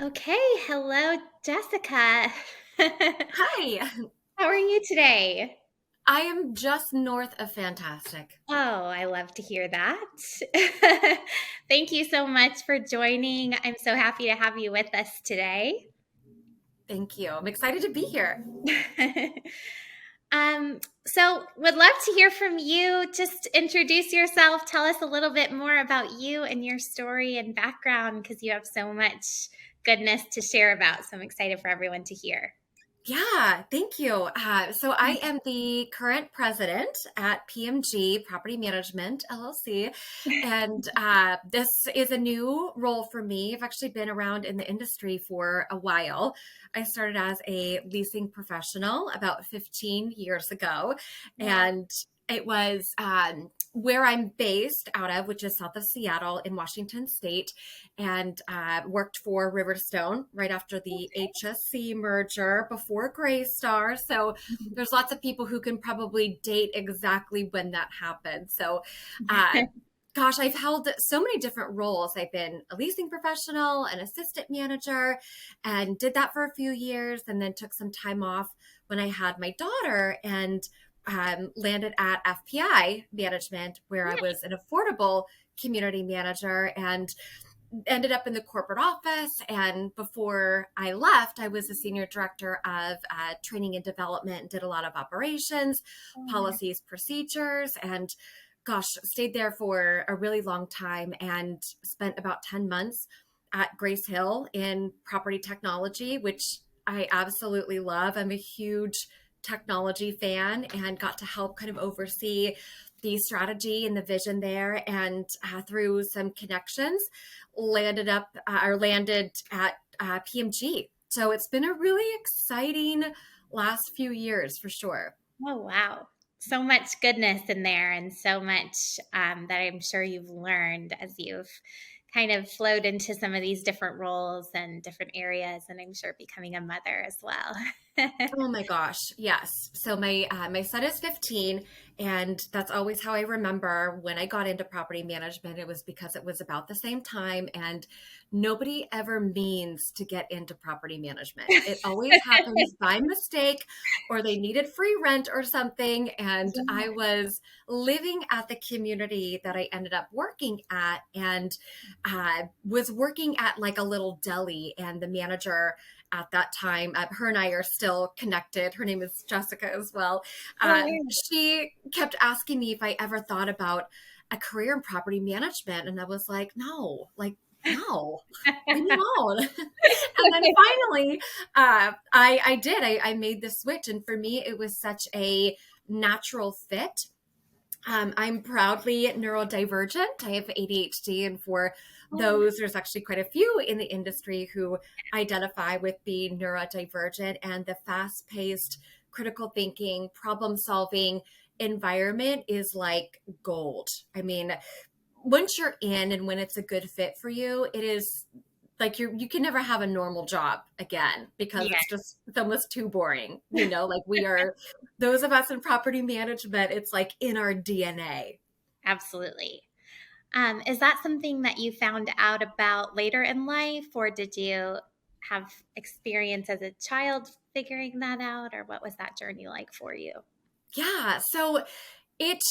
Okay, hello, Jessica. Hi, How are you today? I am just north of fantastic. Oh, I love to hear that. Thank you so much for joining. I'm so happy to have you with us today. Thank you. I'm excited to be here. So would love to hear from you. Just introduce yourself. Tell us a little bit more about you and your story and background because you have so much goodness to share about. So I'm excited for everyone to hear. Yeah, thank you. So I am the current president at PMG Property Management LLC, and this is a new role for me. I've actually been around in the industry for a while. I started as a leasing professional about 15 years ago, Wow. and it was where I'm based out of, which is south of Seattle in Washington State, and worked for Riverstone right after the HSC merger before Greystar. So there's lots of people who can probably date exactly when that happened. So, uh, gosh, I've held so many different roles. I've been a leasing professional, an assistant manager, and did that for a few years, and then took some time off when I had my daughter and landed at FPI Management, where I was an affordable community manager and ended up in the corporate office. And before I left, I was a senior director of training and development and did a lot of operations, policies, procedures, and gosh, stayed there for a really long time and spent about 10 months at Grace Hill in property technology, which I absolutely love. I'm a huge technology fan and got to help kind of oversee the strategy and the vision there. And through some connections, landed at PMG. So it's been a really exciting last few years for sure. Oh, wow. So much goodness in there, and so much that I'm sure you've learned as you've kind of flowed into some of these different roles and different areas, and I'm sure becoming a mother as well. Oh my gosh, yes. So my son is 15, and that's always how I remember when I got into property management. It was because it was about the same time, and nobody ever means to get into property management. It always happens by mistake, or they needed free rent or something. And I was living at the community that I ended up working at, and was working at like a little deli, and the manager at that time. Her and I are still connected. Her name is Jessica as well. Oh, Uh, man. she kept asking me if I ever thought about a career in property management. And I was like, no, no, leave me alone. And then finally, I did. I made the switch. And for me, it was such a natural fit. I'm proudly neurodivergent. I have ADHD, and for Oh, those, there's actually quite a few in the industry who identify with being neurodivergent. And the fast paced, critical thinking, problem solving environment is like gold. I mean, once you're in and when it's a good fit for you, it is like you can never have a normal job again because yeah, it's almost too boring. Like we are those of us in property management, it's like in our DNA. absolutely. Is that something that you found out about later in life, or did you have experience as a child figuring that out, or what was that journey like for you? Yeah. So it,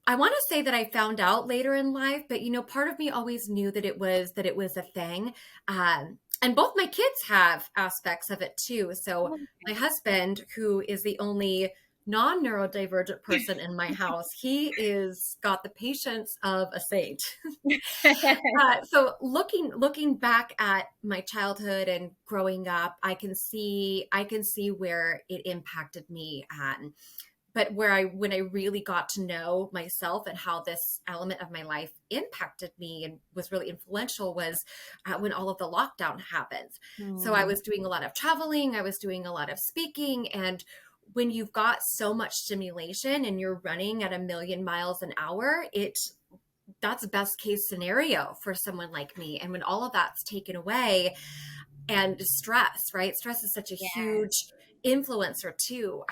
I want to say that I found out later in life, but part of me always knew that it was a thing. And both my kids have aspects of it too. So my husband, who is the only non-neurodivergent person in my house, he is got the patience of a saint. So looking back at my childhood and growing up, I can see where it impacted me. But when I really got to know myself and how this element of my life impacted me and was really influential was when all of the lockdown happened. So I Mm, was doing a lot of traveling, I was doing a lot of speaking, and when you've got so much stimulation and you're running at a million miles an hour, that's best case scenario for someone like me. And when all of that's taken away, and stress, right? Stress is such a yeah. huge influencer too.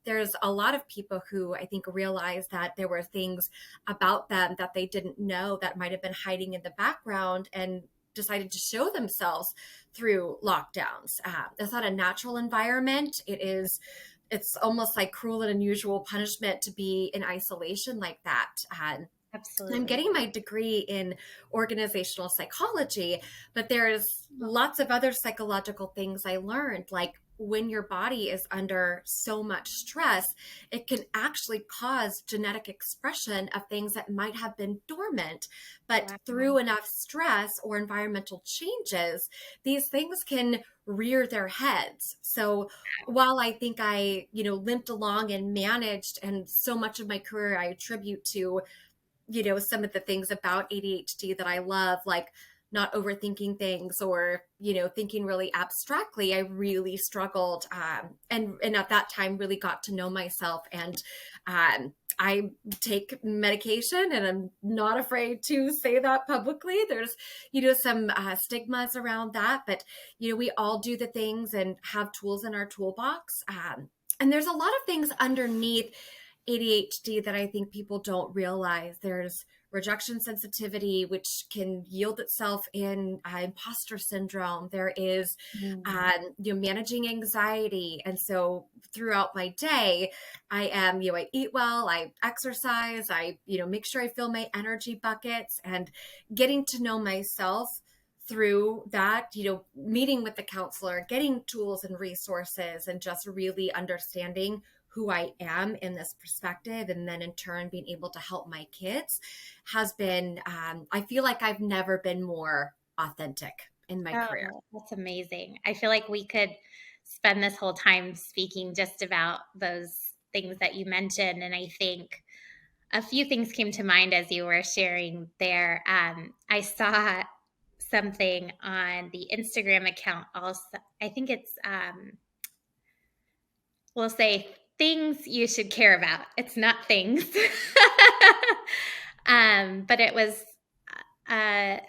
There's a lot of people who I think realize that there were things about them that they didn't know that might have been hiding in the background, and decided to show themselves through lockdowns. It's not a natural environment. It's almost like cruel and unusual punishment to be in isolation like that. I'm Absolutely. getting my degree in organizational psychology, but there's lots of other psychological things I learned, like when your body is under so much stress, it can actually cause genetic expression of things that might have been dormant. But Wow. through enough stress or environmental changes, these things can rear their heads. So while I think I, limped along and managed, and so much of my career I attribute to some of the things about ADHD that I love, like not overthinking things or, thinking really abstractly, I really struggled. And at that time really got to know myself. And I take medication, and I'm not afraid to say that publicly. There's, some stigmas around that, but, we all do the things and have tools in our toolbox. And there's a lot of things underneath ADHD that I think people don't realize. There's rejection sensitivity, which can yield itself in imposter syndrome. There is, Mm. managing anxiety. And so throughout my day, I am, I eat well, I exercise, I, make sure I fill my energy buckets, and getting to know myself through that, meeting with the counselor, getting tools and resources, and just really understanding who I am in this perspective, and then in turn being able to help my kids has been, I feel like I've never been more authentic in my career. Oh, that's amazing. I feel like we could spend this whole time speaking just about those things that you mentioned. And I think a few things came to mind as you were sharing there. I saw something on the Instagram account also. I think it's, we'll say things you should care about. It's not things. But it was a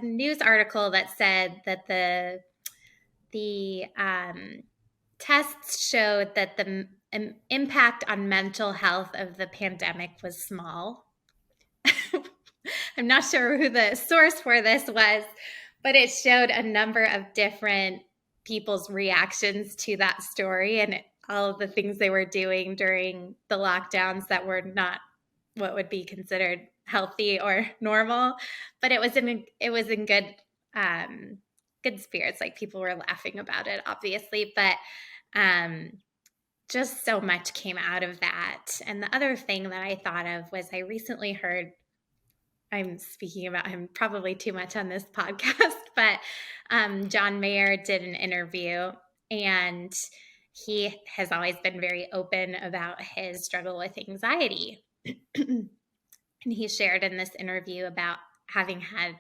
news article that said that the tests showed that the impact on mental health of the pandemic was small. I'm not sure who the source for this was, but it showed a number of different people's reactions to that story, and all of the things they were doing during the lockdowns that were not what would be considered healthy or normal. But it was in good spirits. Like, people were laughing about it, obviously, but um, just so much came out of that. And the other thing that I thought of was, I recently heard, I'm speaking about him probably too much on this podcast, but John Mayer did an interview, and he has always been very open about his struggle with anxiety. And he shared in this interview about having had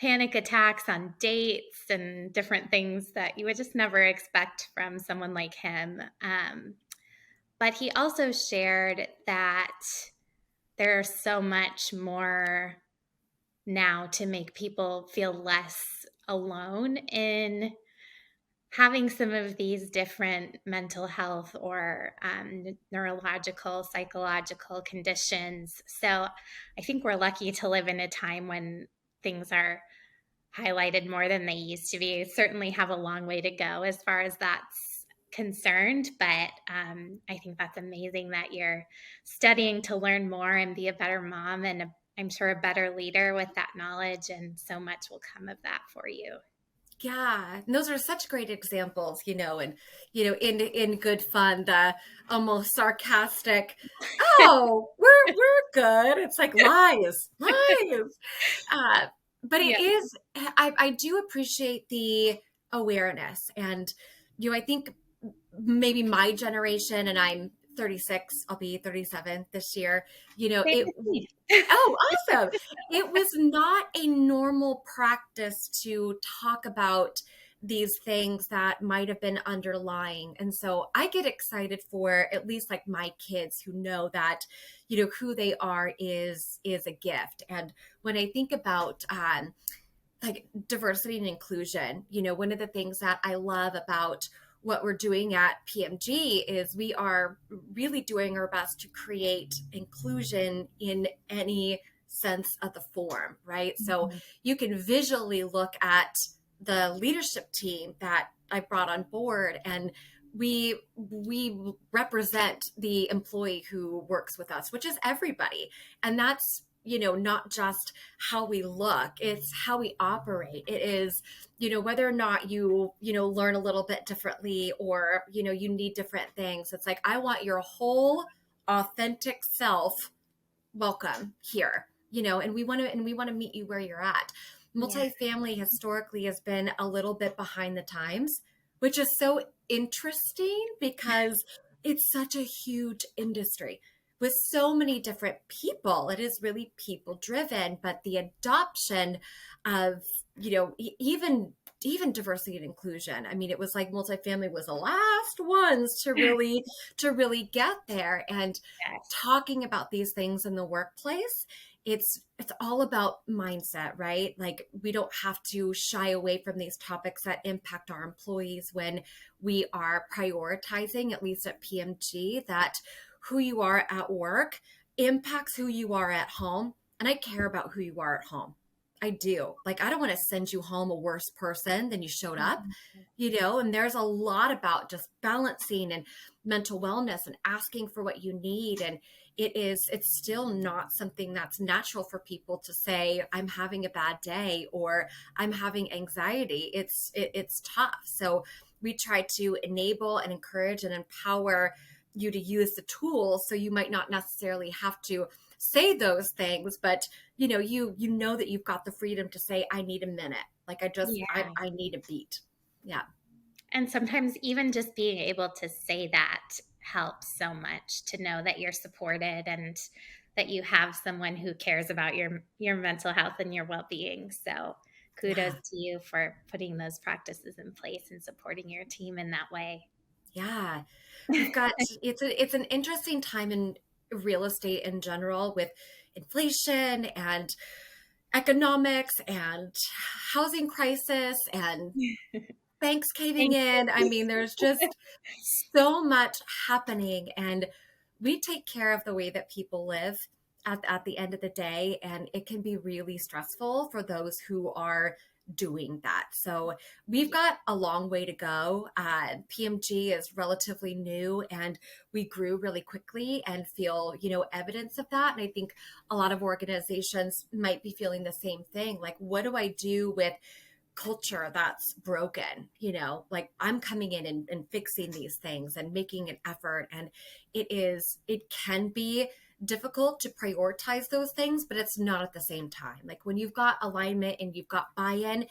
panic attacks on dates and different things that you would just never expect from someone like him. But he also shared that there's so much more now to make people feel less alone in having some of these different mental health or neurological, psychological conditions. So I think we're lucky to live in a time when things are highlighted more than they used to be. Certainly have a long way to go as far as that's concerned, but I think that's amazing that you're studying to learn more and be a better mom, and I'm sure a better leader with that knowledge, and so much will come of that for you. Yeah, and those are such great examples, and in good fun, the almost sarcastic, "Oh, we're good." It's like lies, lies. Uh, but it Yeah. is. I do appreciate the awareness, and I think maybe my generation, and I'm 36, I'll be 37 this year. Same It. with me. Oh, awesome. It was not a normal practice to talk about these things that might have been underlying. And so I get excited for at least like my kids who know that, who they are is a gift. And when I think about like diversity and inclusion, one of the things that I love about what we're doing at PMG is we are really doing our best to create inclusion in any sense of the form, right? So Mhm. you can visually look at the leadership team that I brought on board, and we represent the employee who works with us, which is everybody. And that's, not just how we look, it's how we operate. It is, whether or not you learn a little bit differently, or, you need different things. It's like, I want your whole authentic self welcome here, and we want to meet you where you're at. Yeah. Multifamily historically has been a little bit behind the times, which is so interesting because it's such a huge industry with so many different people. It is really people driven, but the adoption of, even diversity and inclusion. I mean, it was like multifamily was the last ones to really get there. And Yes. talking about these things in the workplace, it's all about mindset, right? Like, we don't have to shy away from these topics that impact our employees when we are prioritizing, at least at PMG, that who you are at work impacts who you are at home. And I care about who you are at home. I do. Like, I don't want to send you home a worse person than you showed up, Mhm. and there's a lot about just balancing and mental wellness and asking for what you need. And it's still not something that's natural for people to say, I'm having a bad day or I'm having anxiety. It's tough. So we try to enable and encourage and empower you to use the tools, so you might not necessarily have to say those things, but you know that you've got the freedom to say, I need a minute, like, Yeah. I need a beat. Yeah. And sometimes even just being able to say that helps so much, to know that you're supported and that you have someone who cares about your mental health and your well-being. So kudos Yeah. to you for putting those practices in place and supporting your team in that way. Yeah. We've got it's an interesting time in real estate in general, with inflation and economics and housing crisis and banks caving Thank in. I mean, there's you. just so much happening, and we take care of the way that people live at the end of the day. And it can be really stressful for those who are doing that. So we've Yeah. got a long way to go. PMG is relatively new, and we grew really quickly and feel, evidence of that. And I think a lot of organizations might be feeling the same thing. Like, what do I do with culture that's broken? Like, I'm coming in and fixing these things and making an effort. And it can be difficult to prioritize those things, but it's not at the same time. Like, when you've got alignment and you've got buy-in,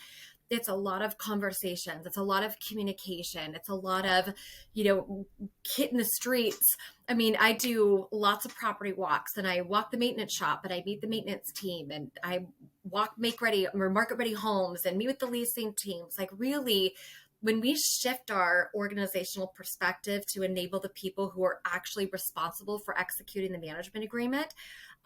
it's a lot of conversations, it's a lot of communication, it's a lot of, hitting the streets. I mean, I do lots of property walks, and I walk the maintenance shop, but I meet the maintenance team, and I walk make ready or market ready homes and meet with the leasing teams. Like, really, when we shift our organizational perspective to enable the people who are actually responsible for executing the management agreement,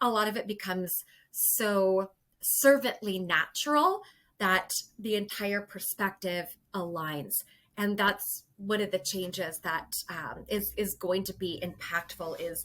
a lot of it becomes so servantly natural that the entire perspective aligns. And that's one of the changes that is going to be impactful, is,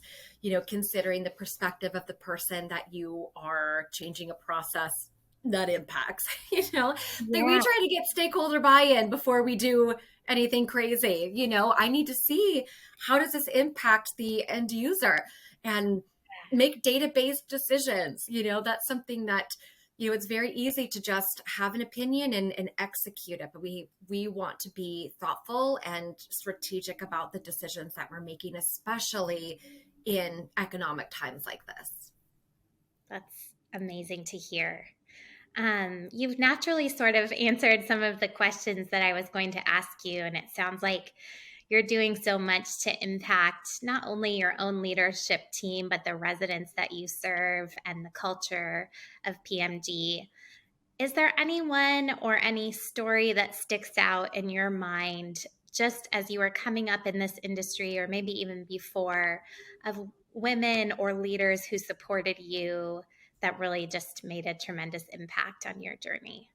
considering the perspective of the person that you are changing a process that impacts. Like, we Yeah. try to get stakeholder buy-in before we do anything crazy. I need to see, how does this impact the end user, and make data-based decisions. That's something that, it's very easy to just have an opinion and execute it, but we want to be thoughtful and strategic about the decisions that we're making, especially in economic times like this. That's amazing to hear. You've naturally sort of answered some of the questions that I was going to ask you, and it sounds like you're doing so much to impact not only your own leadership team, but the residents that you serve and the culture of PMG. Is there anyone or any story that sticks out in your mind, just as you were coming up in this industry, or maybe even before, of women or leaders who supported you that really just made a tremendous impact on your journey?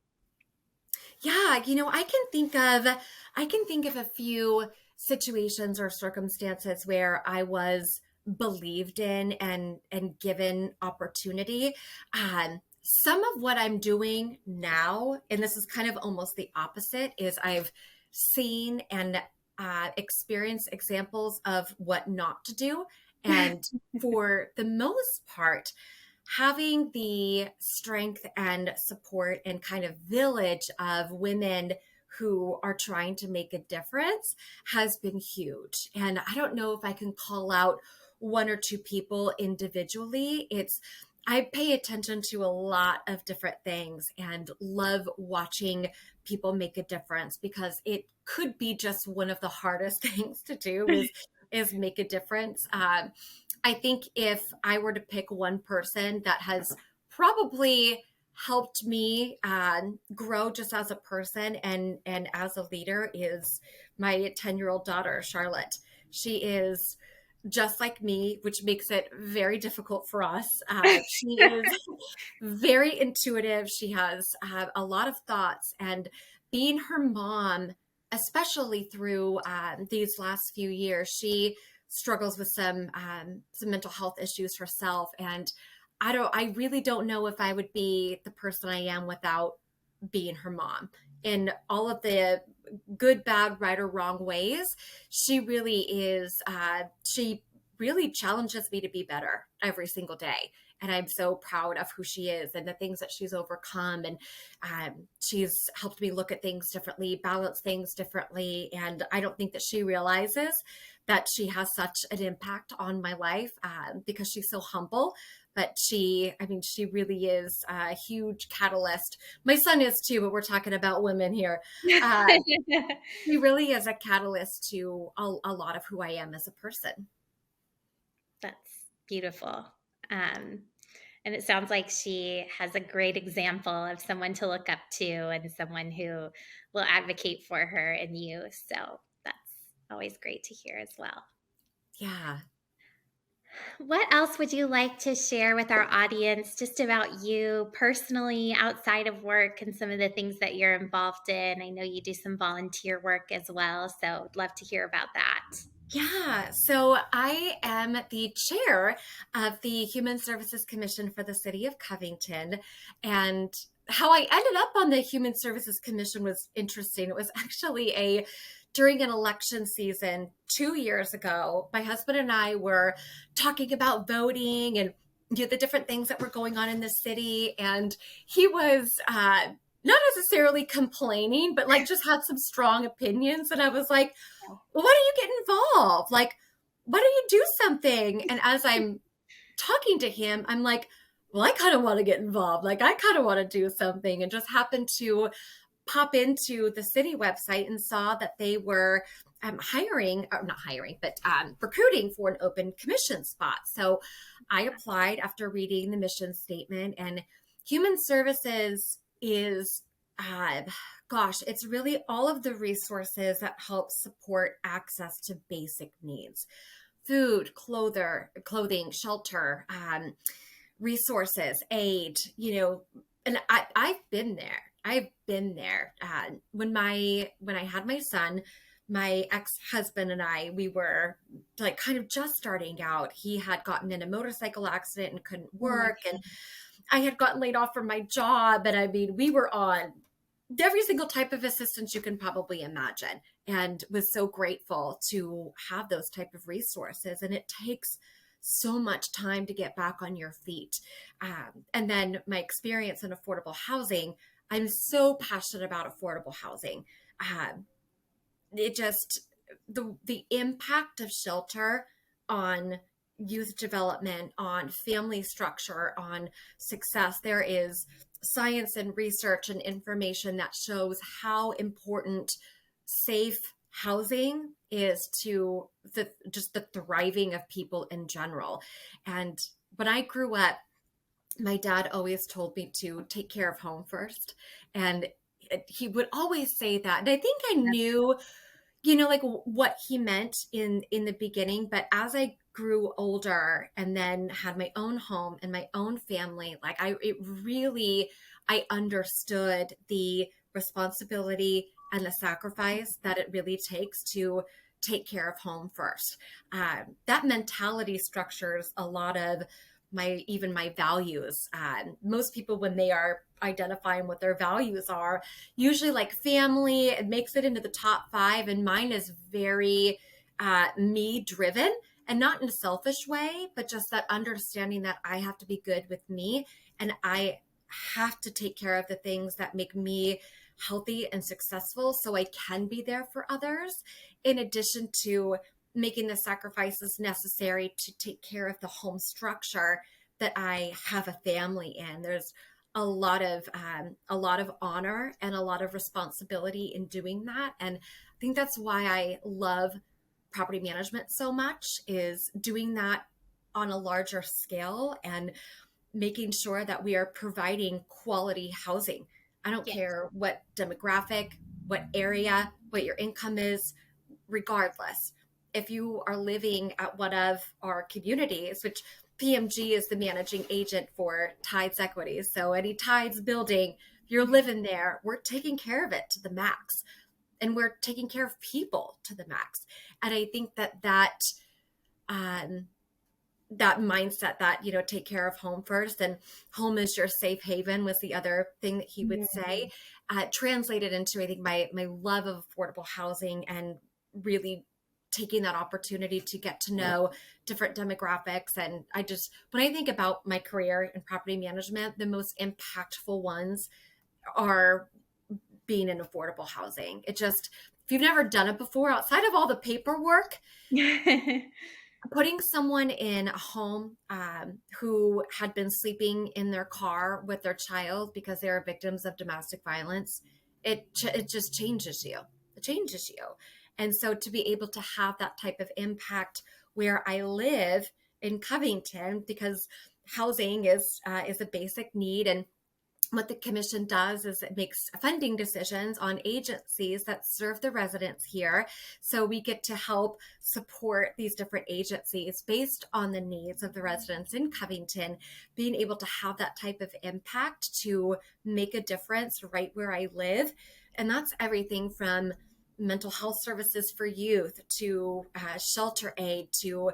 Yeah, I can think of a few situations or circumstances where I was believed in and given opportunity. Some of what I'm doing now, and this is kind of almost the opposite, is I've seen and experienced examples of what not to do. And for the most part, having the strength and support and kind of village of women who are trying to make a difference has been huge. And I don't know if I can call out one or two people individually. I pay attention to a lot of different things and love watching people make a difference, because it could be just one of the hardest things to do is make a difference. I think if I were to pick one person that has probably helped me grow just as a person and as a leader, is my 10-year-old daughter, Charlotte. She is just like me, which makes it very difficult for us. She is very intuitive. She has a lot of thoughts, and being her mom, especially through these last few years, she struggles with some mental health issues herself. And I really don't know if I would be the person I am without being her mom. In all of the good, bad, right or wrong ways, she really is, she really challenges me to be better every single day. And I'm so proud of who she is and the things that she's overcome. And she's helped me look at things differently, balance things differently. And I don't think that she realizes that she has such an impact on my life because she's so humble. But she really is a huge catalyst. My son is too, but we're talking about women here. Uh, she really is a catalyst to a lot of who I am as a person. That's beautiful. Um, and it sounds like she has a great example of someone to look up to and someone who will advocate for her and you. So that's always great to hear as well. Yeah. What else would you like to share with our audience just about you personally outside of work and some of the things that you're involved in? I know you do some volunteer work as well, so I'd love to hear about that. Yeah, so I am the chair of the Human Services Commission for the City of Covington. And how I ended up on the Human Services Commission was interesting. It was actually during an election season 2 years ago. My husband and I were talking about voting and the different things that were going on in the city. And he was not necessarily complaining, but like just had some strong opinions. And I was like, well, why don't you get involved? Like, why don't you do something? And as I'm talking to him, I'm like, well, I kind of want to get involved. Like, I kind of want to do something, and just happened to pop into the city website and saw that they were hiring, or not hiring, but recruiting for an open commission spot. So I applied after reading the mission statement, and human services is it's really all of the resources that help support access to basic needs: food, clothing, shelter, resources, aid, and I've been there. I've been there. When I had my son, my ex-husband and we were like kind of just starting out. He had gotten in a motorcycle accident and couldn't Oh my work. And I had gotten laid off from my job. And we were on every single type of assistance you can probably imagine, and was so grateful to have those type of resources. And it takes so much time to get back on your feet. And then my experience in affordable housing, I'm so passionate about affordable housing. It just, the impact of shelter on youth development, on family structure, on success. There is science and research and information that shows how important safe housing is to just the thriving of people in general. And when I grew up, my dad always told me to take care of home first. And he would always say that. And I think I knew, like what he meant in the beginning, but as I grew older and then had my own home and my own family, like I understood the responsibility and the sacrifice that it really takes to take care of home first. That mentality structures a lot of even my values. Most people, when they are identifying what their values are, usually like family, it makes it into the top 5, and mine is very me driven, and not in a selfish way, but just that understanding that I have to be good with me, and I have to take care of the things that make me healthy and successful so I can be there for others, in addition to making the sacrifices necessary to take care of the home structure that I have a family in. There's a lot of honor and a lot of responsibility in doing that, and I think that's why I love property management so much, is doing that on a larger scale and making sure that we are providing quality housing. I don't Yes. care what demographic, what area, what your income is, regardless. If you are living at one of our communities, which PMG is the managing agent for Tides Equities. So any Tides building, if you're living there, we're taking care of it to the max. And we're taking care of people to the max. And I think um, that mindset that, take care of home first, and home is your safe haven was the other thing that he would say, translated into, I think, my love of affordable housing, and really taking that opportunity to get to know different demographics. And when I think about my career in property management, the most impactful ones are being in affordable housing. If you've never done it before, outside of all the paperwork, putting someone in a home who had been sleeping in their car with their child because they are victims of domestic violence, it just changes you. It changes you. And so to be able to have that type of impact where I live in Covington, because housing is a basic need, and what the commission does is it makes funding decisions on agencies that serve the residents here. So we get to help support these different agencies based on the needs of the residents in Covington, being able to have that type of impact to make a difference right where I live. And that's everything from mental health services for youth to shelter aid to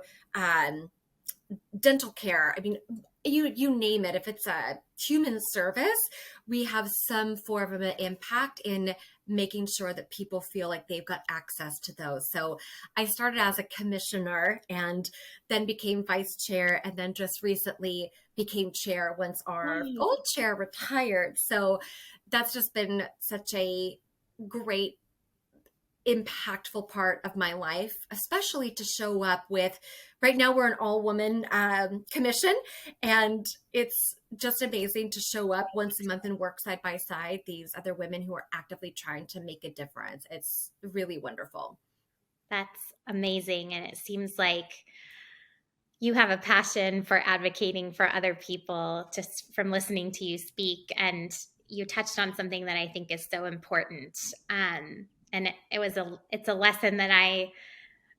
dental care. I mean, you name it. If it's a human service, we have some form of an impact in making sure that people feel like they've got access to those. So I started as a commissioner and then became vice chair, and then just recently became chair once our old chair retired. So that's just been such a great, impactful part of my life, especially to show up with. Right now we're an all-woman commission, and it's just amazing to show up once a month and work side by side these other women who are actively trying to make a difference. It's really wonderful. That's amazing. And it seems like you have a passion for advocating for other people just from listening to you speak. And you touched on something that I think is so important. And it's a lesson that I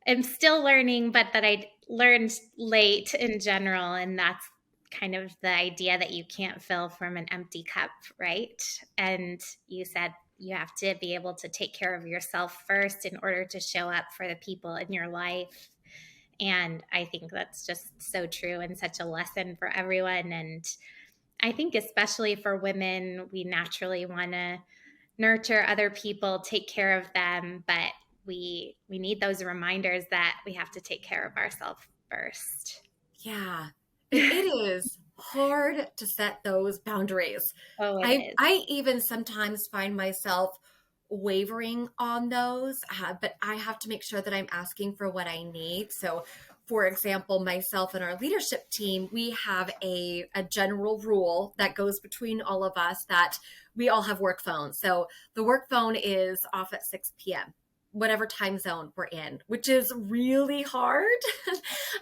am still learning, but that I learned late in general. And that's kind of the idea that you can't fill from an empty cup, right? And you said you have to be able to take care of yourself first in order to show up for the people in your life. And I think that's just so true and such a lesson for everyone. And I think especially for women, we naturally want to nurture other people, take care of them, but we need those reminders that we have to take care of ourselves first. Yeah, it is hard to set those boundaries. Oh, it is. I even sometimes find myself wavering on those, but I have to make sure that I'm asking for what I need. So, for example, myself and our leadership team, we have a general rule that goes between all of us, that we all have work phones. So the work phone is off at 6 p.m., whatever time zone we're in, which is really hard.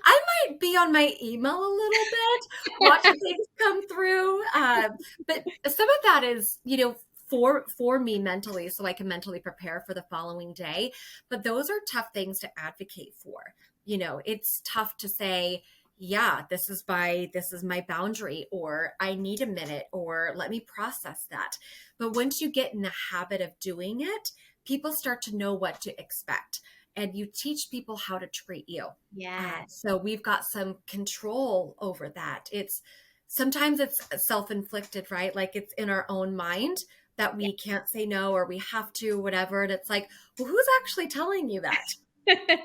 I might be on my email a little bit, watching things come through. But some of that is, for me mentally, so I can mentally prepare for the following day. But those are tough things to advocate for. It's tough to say, yeah, this is my boundary, or I need a minute, or let me process that. But once you get in the habit of doing it, people start to know what to expect. and you teach people how to treat you. Yes. So we've got some control over that. Sometimes it's self-inflicted, right? Like it's in our own mind that we can't say no or we have to, whatever. And it's like, well, who's actually telling you that?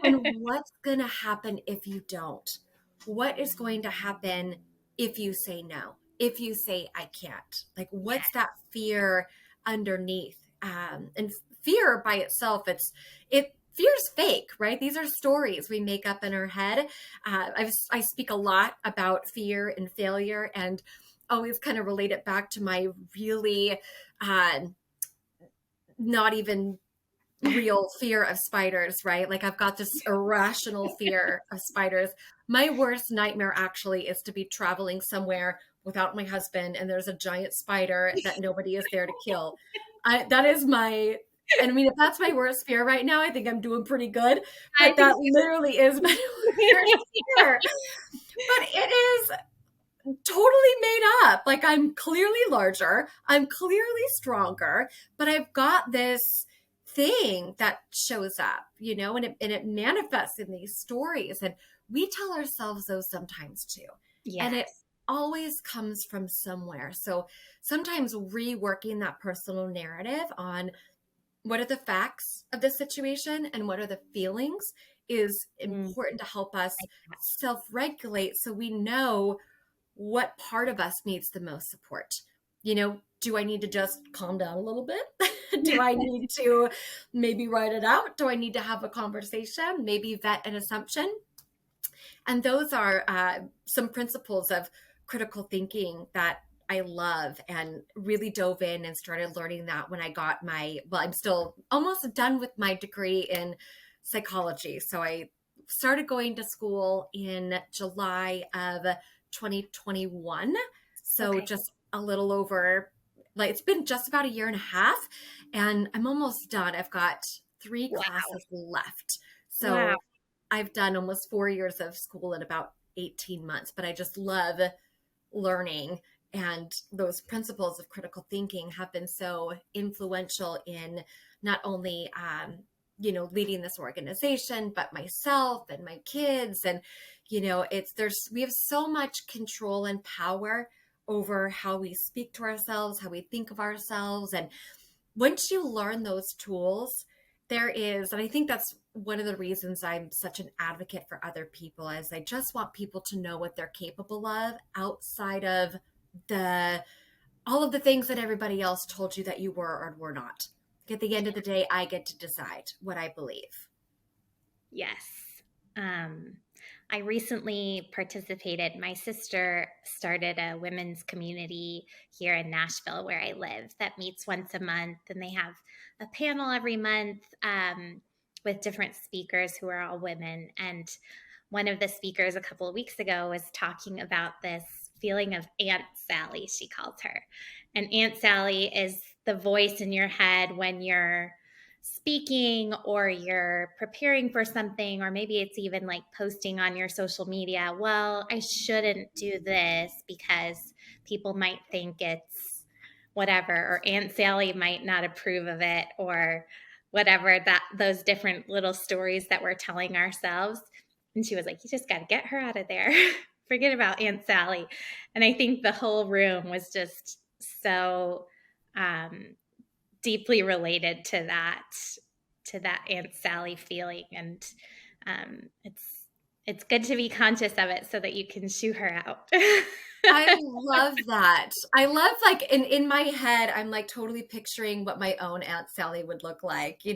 And what's going to happen if you don't? What is going to happen if you say no? If you say, I can't? Like, what's Yes. that fear underneath? And fear by itself, fear's fake, right? These are stories we make up in our head. I speak a lot about fear and failure and always kind of relate it back to my really not even real fear of spiders, right? Like I've got this irrational fear of spiders. My worst nightmare actually is to be traveling somewhere without my husband and there's a giant spider that nobody is there to kill. That is my, and I mean, if that's my worst fear right now, I think I'm doing pretty good, I but think that literally is my worst fear. But it is totally made up. Like I'm clearly larger, I'm clearly stronger, but I've got this thing that shows up, and it manifests in these stories. And we tell ourselves those sometimes too. And it yes. always comes from somewhere. So sometimes reworking that personal narrative on what are the facts of the situation and what are the feelings is Mm, important to help us like that. self-regulate so we know what part of us needs the most support. Do I need to just calm down a little bit? Do I need to maybe write it out? Do I need to have a conversation? Maybe vet an assumption? And those are some principles of critical thinking that I love and really dove in and started learning that when I got I'm still almost done with my degree in psychology. So I started going to school in July of 2021. So Okay. just a little over, like it's been just about a year and a half, and I'm almost done. I've got three Wow. classes left. Wow. So I've done almost 4 years of school in about 18 months, but I just love learning. And those principles of critical thinking have been so influential in not only, leading this organization, but myself and my kids. And, we have so much control and power over how we speak to ourselves, how we think of ourselves. And once you learn those tools, and I think that's one of the reasons I'm such an advocate for other people, is I just want people to know what they're capable of outside of the all of the things that everybody else told you that you were or were not. At the end of the day, I get to decide what I believe. Yes. Um, I recently participated. My sister started a women's community here in Nashville, where I live, that meets once a month, and they have a panel every month with different speakers who are all women. And one of the speakers a couple of weeks ago was talking about this feeling of Aunt Sally, she calls her. And Aunt Sally is the voice in your head when you're speaking or you're preparing for something, or maybe it's even like posting on your social media. Well, I shouldn't do this because people might think it's whatever, or Aunt Sally might not approve of it, or whatever, that those different little stories that we're telling ourselves. And she was like, you just got to get her out of there. Forget about Aunt Sally. And I think the whole room was just so um, deeply related to that Aunt Sally feeling. And it's good to be conscious of it so that you can shoo her out. I love that. I love, like, in my head, I'm like totally picturing what my own Aunt Sally would look like. She's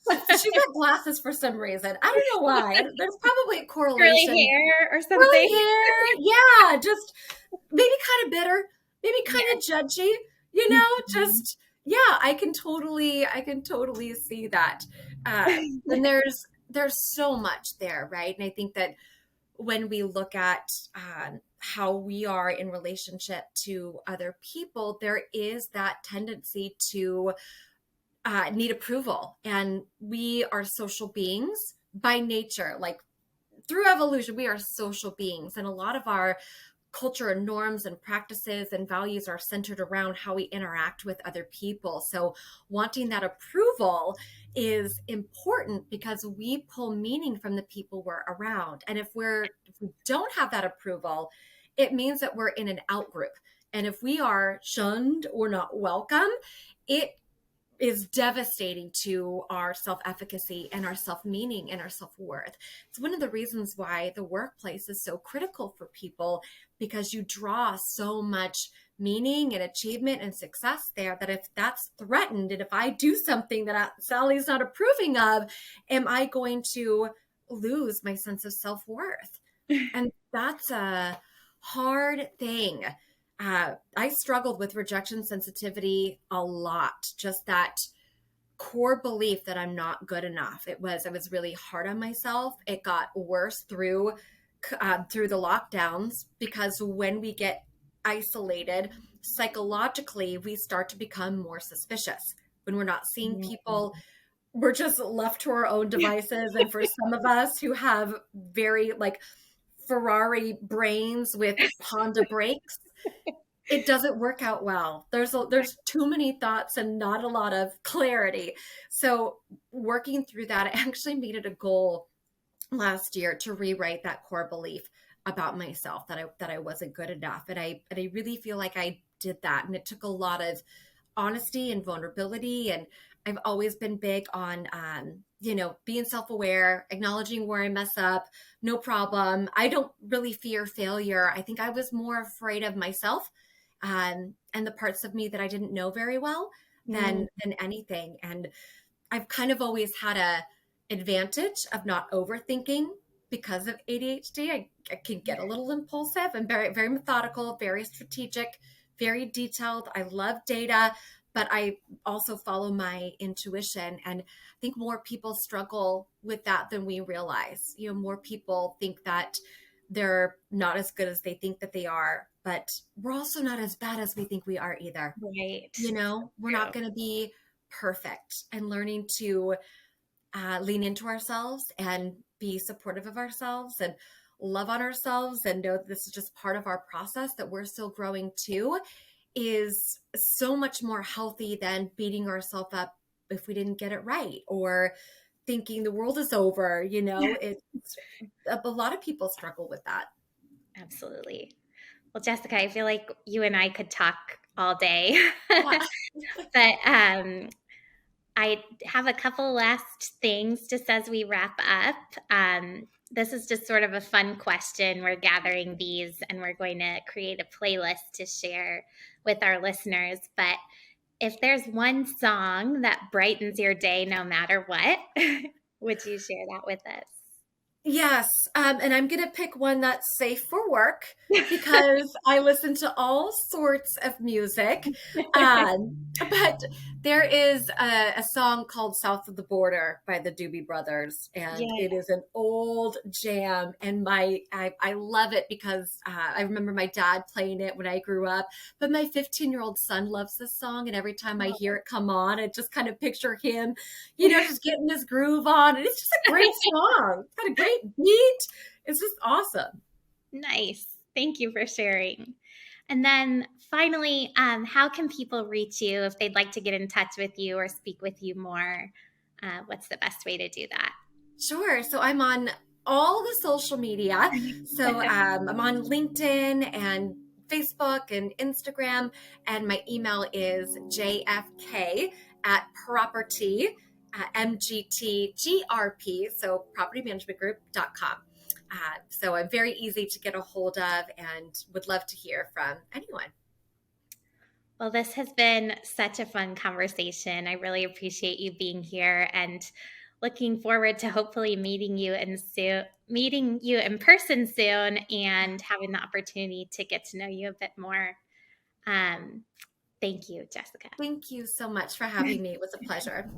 got glasses for some reason. I don't know why. There's probably a Curly correlation. hair or Curly something. hair, yeah, just maybe kind of bitter, maybe kind of Yeah. judgy, Mhm. just yeah, I can totally see that. And there's so much there, right? And I think that when we look at how we are in relationship to other people, there is that tendency to need approval. And we are social beings by nature. Like through evolution, we are social beings. And a lot of our culture and norms and practices and values are centered around how we interact with other people. So wanting that approval is important because we pull meaning from the people we're around. And if we don't have that approval, it means that we're in an out group. And if we are shunned or not welcome, it is devastating to our self-efficacy and our self-meaning and our self-worth. It's one of the reasons why the workplace is so critical for people, because you draw so much meaning and achievement and success there, that if that's threatened and if I do something that Sally's not approving of, am I going to lose my sense of self-worth? And that's a hard thing. I struggled with rejection sensitivity a lot. Just that core belief that I'm not good enough. I was really hard on myself. It got worse through the lockdowns, because when we get isolated psychologically, we start to become more suspicious. When we're not seeing people, we're just left to our own devices. And for some of us who have very like Ferrari brains with Honda brakes, it doesn't work out well. There's too many thoughts and not a lot of clarity. So working through that, I actually made it a goal last year to rewrite that core belief about myself, that I wasn't good enough. And I really feel like I did that. And it took a lot of honesty and vulnerability. And I've always been big on, being self-aware, acknowledging where I mess up, no problem. I don't really fear failure. I think I was more afraid of myself, and the parts of me that I didn't know very well than anything. And I've kind of always had a advantage of not overthinking because of ADHD. I can get a little impulsive and very, very methodical, very strategic, very detailed. I love data, but I also follow my intuition. And I think more people struggle with that than we realize. More people think that they're not as good as they think that they are, but we're also not as bad as we think we are either. Right. We're not going to be perfect, and learning to lean into ourselves and be supportive of ourselves and love on ourselves and know that this is just part of our process, that we're still growing too, is so much more healthy than beating ourselves up if we didn't get it right, or thinking the world is over. It's a lot of people struggle with that. Absolutely. Well, Jessica, I feel like you and I could talk all day. Yeah. But I have a couple last things just as we wrap up. This is just sort of a fun question. We're gathering these and we're going to create a playlist to share with our listeners. But if there's one song that brightens your day no matter what, would you share that with us? Yes, and I'm going to pick one that's safe for work, because I listen to all sorts of music. But there is a song called South of the Border by the Doobie Brothers, and Yeah. it is an old jam. And I love it because I remember my dad playing it when I grew up. But my 15-year-old son loves this song, and every time I hear it come on, I just kind of picture him, just getting his groove on. And it's just a great song. It's got a great beat. It's just awesome. Nice. Thank you for sharing. And then finally, how can people reach you if they'd like to get in touch with you or speak with you more? What's the best way to do that? Sure. So I'm on all the social media. So I'm on LinkedIn and Facebook and Instagram. And my email is jfk@property, MGTGRP, so propertymanagementgroup.com. So I'm very easy to get a hold of and would love to hear from anyone. Well, this has been such a fun conversation. I really appreciate you being here and looking forward to hopefully meeting you in person soon and having the opportunity to get to know you a bit more. Thank you, Jessica. Thank you so much for having me. It was a pleasure.